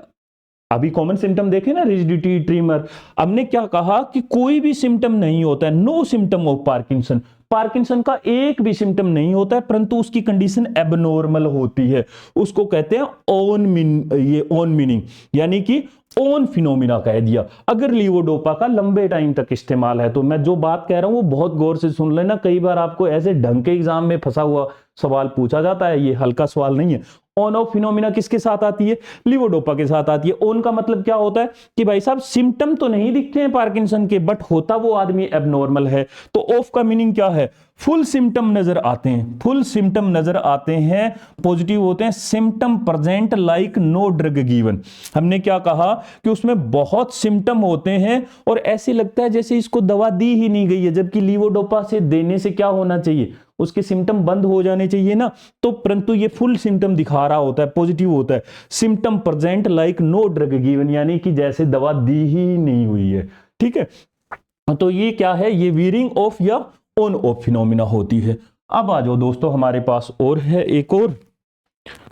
अभी कॉमन सिम्टम देखे ना, रिजिडिटी, ट्रीमर, हमने क्या कहा कि कोई भी सिम्टम नहीं होता है, no symptom of Parkinson, Parkinson का एक भी सिम्टम नहीं होता है, परंतु उसकी कंडीशन एबनॉर्मल होती है, उसको कहते हैं ऑन मीनिंग, यानी कि ऑन फिनोमिना कह दिया। अगर लीवोडोपा का लंबे टाइम तक इस्तेमाल है, तो मैं जो बात कह रहा हूं वो बहुत गौर से सुन लेना, कई बार आपको ऐसे ढंग के एग्जाम में फंसा हुआ सवाल पूछा जाता है, ये हल्का सवाल नहीं है। ऑन ऑफ फिनोमिना किसके साथ आती है, लीवोडोपा के साथ आती है। ऑन का मतलब क्या होता है कि भाई साहब सिम्टम तो नहीं दिखते हैं पार्किंसन के, बट होता वो आदमी एबनॉर्मल है। तो ऑफ का मीनिंग क्या है, फुल सिम्टम नजर आते हैं, फुल सिम्टम नजर आते हैं, पॉजिटिव होते हैं, symptom present like no drug given. हमने क्या कहा कि उसमें बहुत सिम्टम होते हैं और ऐसे लगता है जैसे इसको दवा दी ही नहीं गई है, जबकि लीवोडोपा से देने से क्या होना चाहिए, उसके सिम्टम बंद हो जाने चाहिए ना, तो परंतु ये फुल सिम्टम दिखा रहा होता है, पॉजिटिव होता है। Symptom present like no drug given, यानी कि जैसे दवा दी ही नहीं हुई है। ठीक है, तो ये क्या है, ये वियरिंग ऑफ या ऑन ऑफ फिनोमिना होती है। अब आ जाओ दोस्तों, हमारे पास और है एक और,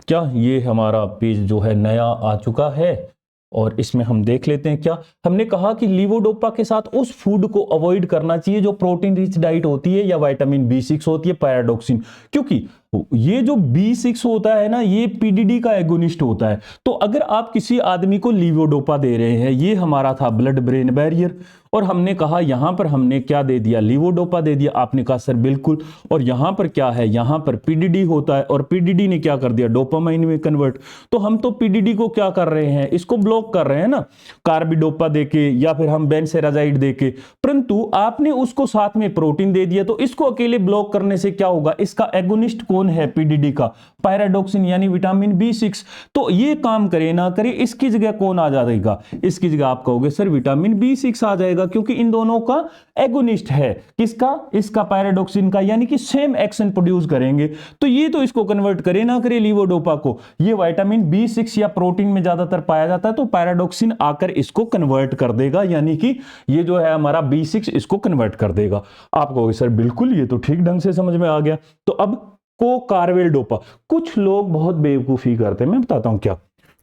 क्या ये हमारा पेज जो है नया आ चुका है और इसमें हम देख लेते हैं। क्या हमने कहा कि लीवोडोपा के साथ उस फूड को अवॉइड करना चाहिए जो प्रोटीन रिच डाइट होती है या विटामिन B6 होती है, पैराडॉक्सिन, क्योंकि ये जो B6 होता है ना, ये PDD का एगोनिस्ट होता है। तो अगर आप किसी आदमी को लीवोडोपा दे रहे हैं, ये हमारा था ब्लड ब्रेन बैरियर, और हमने कहा यहां पर हमने क्या दे दिया, लीवोडोपा दे दिया। आपने कहा सर बिल्कुल, और यहां पर क्या है, यहां पर PDD होता है और PDD ने क्या कर दिया, डोपामाइन में कन्वर्ट। तो हम तो PDD को क्या कर रहे हैं, इसको ब्लॉक कर रहे हैं ना, कार्बिडोपा देके या फिर हम बेंसेराजाइड देके, परंतु आपने उसको साथ में प्रोटीन दे दिया, तो इसको अकेले ब्लॉक करने से क्या होगा, इसका एगोनिस्ट कौन कौन है पीडीडी का, पैराडॉक्सिन यानी विटामिन बी6। तो ये काम करे ना करे, इसकी जगह कौन आ जाएगा, इसकी जगह आप कहोगे सर विटामिन बी6 आ जाएगा, क्योंकि इन दोनों का एगोनिस्ट है। किसका, इसका पैराडॉक्सिन का, यानी कि सेम एक्शन प्रोड्यूस करेंगे। तो ये तो इसको कन्वर्ट करे ना करे लीवोडोपा को, ये विटामिन बी6 या प्रोटीन में ज्यादातर पाया जाता है, तो पैराडॉक्सिन आकर इसको कन्वर्ट कर देगा, यानी कि ये जो है हमारा बी6 इसको कन्वर्ट कर देगा। आप कहोगे सर बिल्कुल ये तो ठीक ढंग से समझ में आ गया। तो अब कोकार्वेल्डोपा, कुछ लोग बहुत बेवकूफी करते हैं, मैं बताता हूं क्या।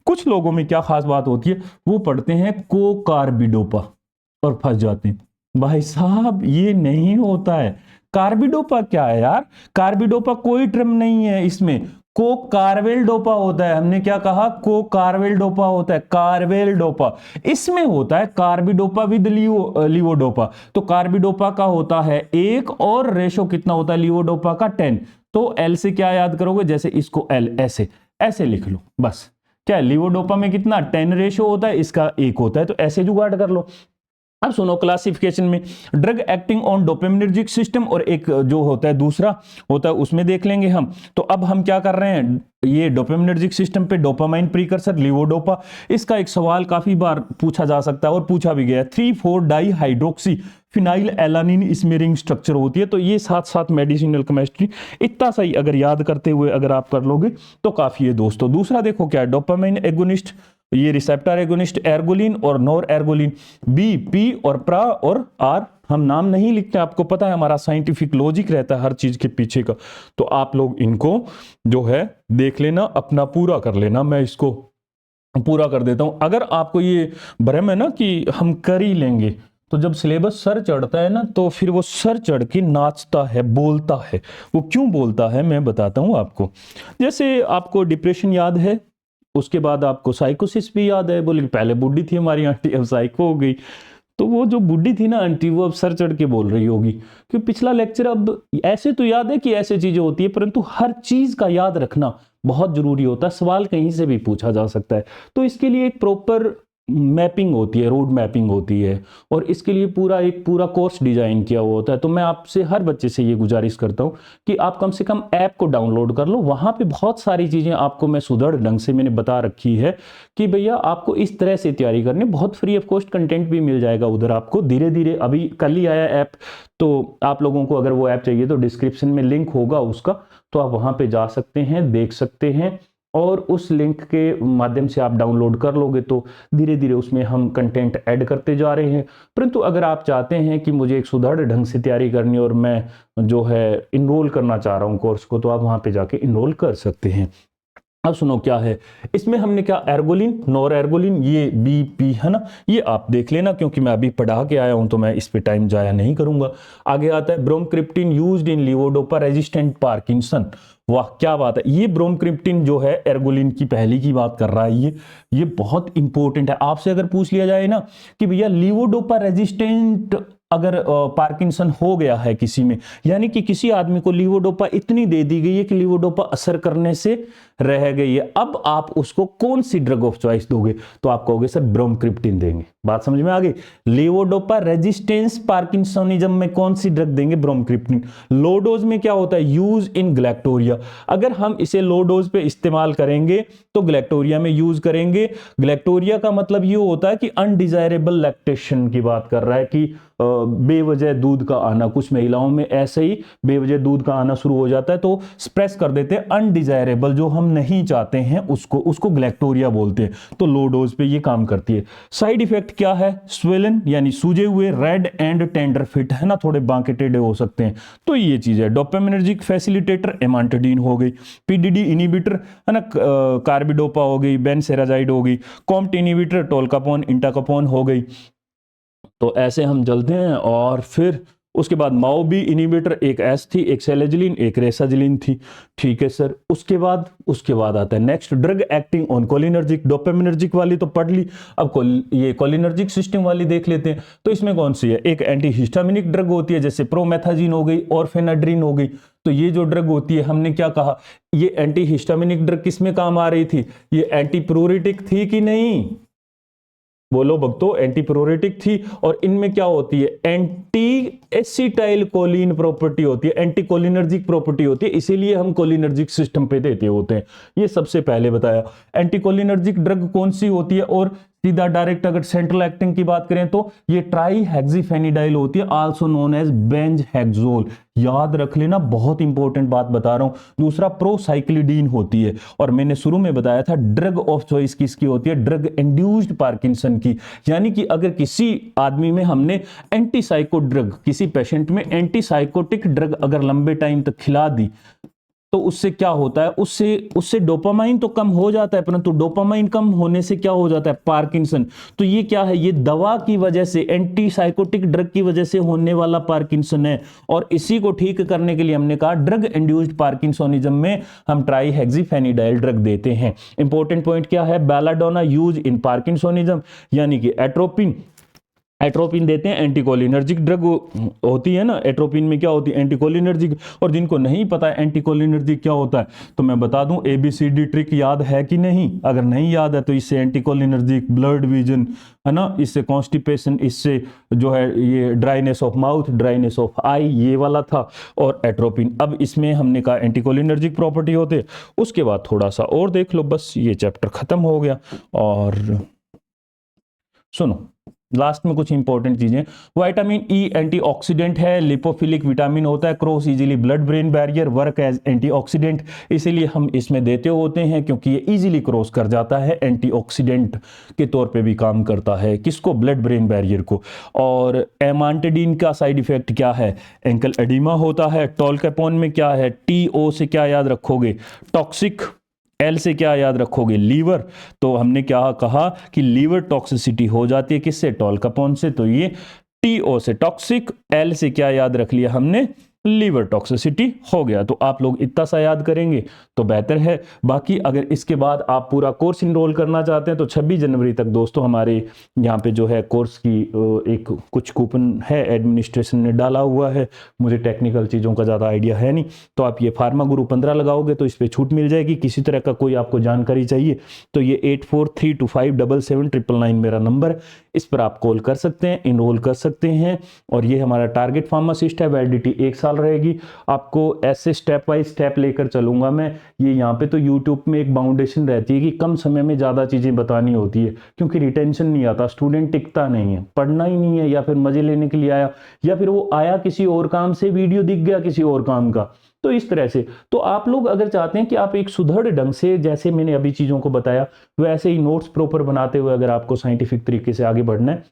कुछ लोगों में क्या खास बात होती है, वो पढ़ते हैं कोकार्बिडोपा और फंस जाते हैं। भाई साहब ये नहीं होता है। कार्बिडोपा क्या है यार, कार्बिडोपा कोई टर्म नहीं है इसमें, कोकार्वेल्डोपा होता है। हमने क्या कहा, कोकार्वेल्डोपा होता है, कार्वेल्डोपा इसमें होता है कार्बिडोपा विद लीवोडोपा। तो कार्बिडोपा का होता है 1 और रेशो कितना होता है लीवोडोपा का 10। तो एल से क्या याद करोगे, जैसे इसको एल ऐसे ऐसे लिख लो बस। क्या लीवोडोपा में कितना 10 रेशो होता है, इसका 1 होता है, तो ऐसे जुगाड़ कर लो। अब सुनो, क्लासिफिकेशन में drug acting on dopaminergic system और एक जो होता है दूसरा होता है, उसमें देख लेंगे हम। तो अब हम क्या कर रहे हैं, ये डोपामिनर्जिक सिस्टम पे डोपामाइन प्रीकर्सर लीवोडोपा। इसका एक सवाल काफी बार पूछा जा सकता है और पूछा भी गया है। 3,4 डाई हाइड्रोक्सी फिनाइल एलानिन इसमें रिंग स्ट्रक्चर होती है। तो ये साथ साथ मेडिसिनल केमिस्ट्री इतना सही अगर याद करते हुए अगर आप कर लोगे तो काफी है दोस्तों। दूसरा देखो क्या है, डोपामाइन एगोनिस्ट, ये रिसेप्टर एगोनिस्ट एर्गोलिन और नोर एर्गोलिन, बी, पी और प्रा और आर। हम नाम नहीं लिखते, आपको पता है हमारा साइंटिफिक लॉजिक रहता है हर चीज के पीछे का। तो आप लोग इनको जो है देख लेना, अपना पूरा कर लेना। मैं इसको पूरा कर देता हूं। अगर आपको ये भ्रम है ना कि हम कर ही लेंगे, तो जब सिलेबस सर चढ़ता है ना, तो फिर वो सर चढ़ के नाचता है, बोलता है। वो क्यों बोलता है मैं बताता हूं आपको। जैसे आपको डिप्रेशन याद है, उसके बाद आपको साइकोसिस भी याद है। बोले पहले बुढ़ी थी हमारी आंटी, अब साइको हो गई। तो वो जो बुढ़ी थी ना आंटी, वो अब सर चढ़ के बोल रही होगी, क्योंकि पिछला लेक्चर, अब ऐसे तो याद है कि ऐसे चीजें होती है, परंतु हर चीज का याद रखना बहुत जरूरी होता है। सवाल कहीं से भी पूछा जा सकता है, तो इसके लिए एक प्रॉपर मैपिंग होती है, रोड मैपिंग होती है, और इसके लिए एक पूरा कोर्स डिजाइन किया हुआ होता है। तो मैं आपसे, हर बच्चे से ये गुजारिश करता हूं कि आप कम से कम ऐप को डाउनलोड कर लो। वहां पे बहुत सारी चीजें आपको मैं सुदृढ़ ढंग से मैंने बता रखी है कि भैया आपको इस तरह से तैयारी करनी, बहुत फ्री ऑफ कॉस्ट कंटेंट भी मिल जाएगा उधर आपको धीरे धीरे। अभी कल ही आया ऐप, तो आप लोगों को अगर वो ऐप चाहिए तो डिस्क्रिप्शन में लिंक होगा उसका, तो आप वहां पे जा सकते हैं, देख सकते हैं, और उस लिंक के माध्यम से आप डाउनलोड कर लोगे तो धीरे धीरे उसमें हम कंटेंट ऐड करते जा रहे हैं। परंतु अगर आप चाहते हैं कि मुझे एक सुदृढ़ ढंग से तैयारी करनी और मैं जो है इनरोल करना चाह रहा हूं कोर्स को, तो आप वहां पे जाके इनरोल कर सकते हैं। अब सुनो क्या है इसमें, हमने क्या एर्गोलिन, नोर एर्गोलिन, ये बीपी है ना, ये आप देख लेना, क्योंकि मैं अभी पढ़ा के आया हूं तो मैं इस पे टाइम जाया नहीं करूंगा। आगे आता है bromocriptine used in levodopa resistant Parkinson. वाह क्या बात है, ये ब्रोमक्रिप्टिन जो है एर्गोलिन की पहली की बात कर रहा है। ये बहुत इंपॉर्टेंट है। आपसे अगर पूछ लिया जाए ना कि भैया लीवोडोपा रेजिस्टेंट अगर पार्किंसन हो गया है किसी में, यानी कि किसी आदमी को लीवोडोपा इतनी दे दी गई है कि लीवोडोपा असर करने से रह गई है, अब आप उसको कौन सी ड्रग ऑफ चॉइस दोगे, तो आप कहोगे सर ब्रोमक्रिप्टिन देंगे। बात समझ में आ गई। लीवोडोपा रेजिस्टेंस पार्किंसोनिज्म में कौन सी ड्रग देंगे, ब्रोमक्रिप्टिन। लो डोज में क्या होता है, यूज इन ग्लैक्टोरिया। अगर हम इसे लो डोज पे इस्तेमाल करेंगे तो ग्लैक्टोरिया में यूज करेंगे। ग्लैक्टोरिया का मतलब ये होता है कि अनडिजायरेबल लैक्टेशन की बात कर रहा है, कि बेवजह दूध का आना। कुछ महिलाओं में ऐसे ही बेवजह दूध का आना शुरू हो जाता है, तो स्प्रेस कर देते हैं अनडिजायरेबल, जो हम नहीं चाहते हैं उसको ग्लैक्टोरिया बोलते हैं। तो लो डोज पे ये काम करती है। साइड इफेक्ट क्या है, स्वेलन यानी सूजे हुए, रेड एंड टेंडर फिट है ना, थोड़े बांके टेढ़े हो सकते हैं। तो ये चीज है। डोपामिनर्जिक फैसिलिटेटर एमांटोडीन हो गई, पीडीडी इनिबिटर है ना, कार्बिडोपा हो गई, बेनसेराजाइड हो गई, कॉम्ट इनिबिटर टोल्कापोन इंटाकापोन हो गई। तो ऐसे हम चलते हैं, और फिर उसके बाद माओबी इनिबिटर, एक एस थी, एक सेलेजिलिन, एक रेसाजिलिन थी। ठीक है सर। उसके बाद आता है next drug acting on cholinergic. Dopaminergic वाली तो पढ़ ली, अब ये कोलिनर्जिक सिस्टम वाली देख लेते हैं। तो इसमें कौन सी है, एक एंटीहिस्टामिनिक ड्रग होती है, जैसे प्रोमेथाजिन हो गई और फेनाड्रिन हो गई। तो ये जो ड्रग होती है, हमने क्या कहा, ये एंटीहिस्टामिनिक ड्रग किस में काम आ रही थी, ये एंटीप्यूरिटिक थी कि नहीं, बोलो भक्तों, एंटीप्रोरेटिक थी। और इनमें क्या होती है, एंटी एसिटाइल कोलिन प्रॉपर्टी होती है, एंटी कोलिनर्जिक प्रॉपर्टी होती है, इसीलिए हम कोलिनर्जिक सिस्टम पे देते होते हैं। ये सबसे पहले बताया। एंटी कोलिनर्जिक ड्रग कौन सी होती है, और सीधा डायरेक्ट अगर सेंट्रल एक्टिंग की बात करें तो ये ट्राईहेक्सीफेनिडाइल होती है, आल्सो नोन एज बेंजहेक्सोल। याद रख लेना, बहुत इंपॉर्टेंट बात बता रहा हूं। दूसरा प्रोसाइक्लिडीन होती है, और मैंने शुरू में बताया था ड्रग ऑफ चॉइस किसकी होती है, ड्रग इंड्यूस्ड पार्किंसन की। यानी कि अगर किसी आदमी में हमने एंटीसाइको ड्रग, किसी पेशेंट में एंटीसाइकोटिक ड्रग अगर लंबे टाइम तक खिला दी, तो उससे क्या होता है, उससे डोपामाइन तो कम हो जाता है, परंतु डोपामाइन कम होने से क्या हो जाता है, पार्किंसन। तो ये क्या है, ये दवा की वजह से, एंटीसाइकोटिक ड्रग की वजह से होने वाला पार्किंसन है। और इसी को ठीक करने के लिए हमने कहा ड्रग इंड्यूस्ड पार्किंसोनिज्म में हम ट्राईहेक्सीफेनिडाइल ड्रग देते हैं। इंपॉर्टेंट पॉइंट क्या है, बेलाडोना यूज इन पार्किंसोनिज्म, यानी कि एट्रोपिन देते हैं, एंटीकोलिनर्जिक ड्रग होती है ना। एट्रोपिन में क्या होती है, एंटीकोलिनर्जिक। और जिनको नहीं पता है एंटीकोलिनर्जिक क्या होता है, तो मैं बता दूं, ABCD ट्रिक याद है कि नहीं। अगर नहीं याद है तो इससे एंटीकोलिनर्जिक, ब्लड विजन है ना, इससे कॉन्स्टिपेशन, इससे जो है ये dryness of mouth, dryness of eye, ये वाला था। और एट्रोपिन, अब इसमें हमने कहा एंटीकोलिनर्जिक प्रॉपर्टी होते। उसके बाद थोड़ा सा और देख लो, बस ये चैप्टर खत्म हो गया। और सुनो, लास्ट में कुछ इंपॉर्टेंट चीजें। विटामिन ई एंटीऑक्सीडेंट है, लिपोफिलिक विटामिन होता है, cross easily blood brain barrier, work as antioxidant, इसीलिए हम इसमें देते होते हैं क्योंकि ये इजीली क्रॉस कर जाता है, एंटीऑक्सीडेंट के तौर पे भी काम करता है। किसको, ब्लड ब्रेन बैरियर को। और एमांटेडिन का साइड इफेक्ट क्या है, एंकल एडिमा होता है। टोलकैपोन में क्या है, TO से क्या याद रखोगे, टॉक्सिक, L से क्या याद रखोगे, लीवर। तो हमने क्या कहा कि लीवर टॉक्सिसिटी हो जाती है किससे, टोलकापोन से। तो ये TO से टॉक्सिक, L से क्या याद रख लिया हमने, लीवर टॉक्सिसिटी हो गया। तो आप लोग इतना सा याद करेंगे तो बेहतर है। बाकी अगर इसके बाद आप पूरा कोर्स इनरोल करना चाहते हैं तो 26 जनवरी तक दोस्तों हमारे यहाँ पे जो है कोर्स की एक कुछ कूपन है, एडमिनिस्ट्रेशन ने डाला हुआ है, मुझे टेक्निकल चीज़ों का ज़्यादा आइडिया है नहीं। तो आप ये फार्मा गुरु 15 लगाओगे तो इस पर छूट मिल जाएगी। किसी तरह का कोई आपको जानकारी चाहिए तो ये 8432577799 मेरा नंबर है, इस पर आप कॉल कर सकते हैं, इनरोल कर सकते हैं। और ये हमारा टारगेट फार्मासिस्ट है, वैलिडिटी 1 साल रहेगी। आपको ऐसे स्टेप बाय स्टेप लेकर चलूंगा मैं। ये यहाँ पे तो यूट्यूब में एक बाउंडेशन रहती है कि कम समय में ज़्यादा चीज़ें बतानी होती है, क्योंकि रिटेंशन नहीं आता, स्टूडेंट टिकता नहीं है, पढ़ना ही नहीं है, या फिर मजे लेने के लिए आया, या फिर वो आया किसी और काम से, वीडियो दिख गया किसी और काम का। तो इस तरह से तो आप लोग अगर चाहते हैं कि आप एक सुदृढ़ ढंग से, जैसे मैंने अभी चीज़ों को बताया वैसे ही नोट्स प्रॉपर बनाते हुए अगर आपको साइंटिफिक तरीके से आगे बढ़ना है,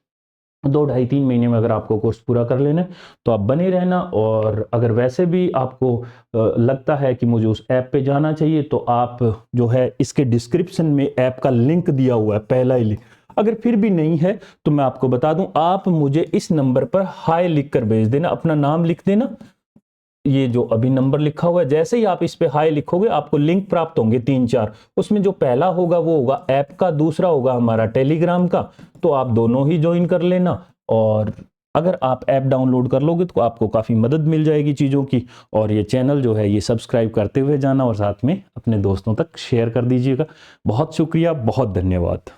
2 ढाई 3 महीने में अगर आपको कोर्स पूरा कर लेना है तो आप बने रहना। और अगर वैसे भी आपको लगता है कि मुझे उस ऐप पे जाना चाहिए तो आप जो है इसके डिस्क्रिप्शन में ऐप का लिंक दिया हुआ है, पहला ही लिंक। अगर फिर भी नहीं है तो मैं आपको बता दूं, आप मुझे इस नंबर पर हाय लिखकर भेज देना, अपना नाम लिख देना, ये जो अभी नंबर लिखा हुआ है, जैसे ही आप इस पे हाय लिखोगे आपको लिंक प्राप्त होंगे 3-4। उसमें जो पहला होगा वो होगा ऐप का, दूसरा होगा हमारा टेलीग्राम का। तो आप दोनों ही ज्वाइन कर लेना। और अगर आप ऐप डाउनलोड कर लोगे तो आपको काफ़ी मदद मिल जाएगी चीज़ों की। और ये चैनल जो है ये सब्सक्राइब करते हुए जाना और साथ में अपने दोस्तों तक शेयर कर दीजिएगा। बहुत शुक्रिया, बहुत धन्यवाद।